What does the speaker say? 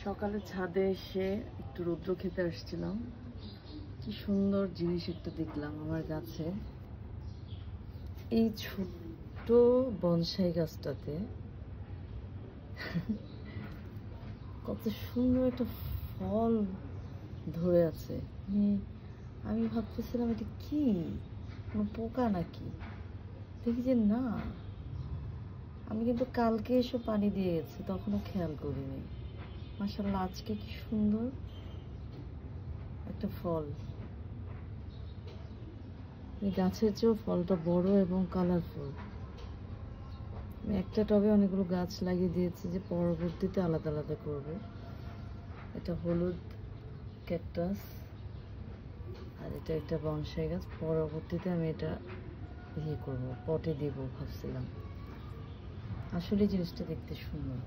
সকালে ছাদে এসে একটু রৌদ্র খেতে আসছিলাম। কি সুন্দর জিনিস একটা দেখলাম আমার গাছে। এই ছোট্ট বনসাই গাছটাতে কত সুন্দর একটা ফল ধরে আছে। আমি ভাবতেছিলাম এটা কি, কোনো পোকা নাকি। দেখি যে না, আমি কিন্তু কালকে এসে পানি দিয়ে গেছি, তখনও খেয়াল করিনি। মাশাআল্লাহ, আজকে কি সুন্দর একটা ফল। এই গাছের চেয়েও ফলটা বড় এবং কালারফুল। আমি একটা টবে অনেকগুলো গাছ লাগিয়ে দিয়েছি যে পরবর্তীতে আলাদা আলাদা করব। এটা হলুদ ক্যাকটাস আর এটা একটা বনসাই গাছ। পরবর্তীতে আমি এটা করবো, পটে দিব ভাবছিলাম। আসলে জিনিসটা দেখতে সুন্দর।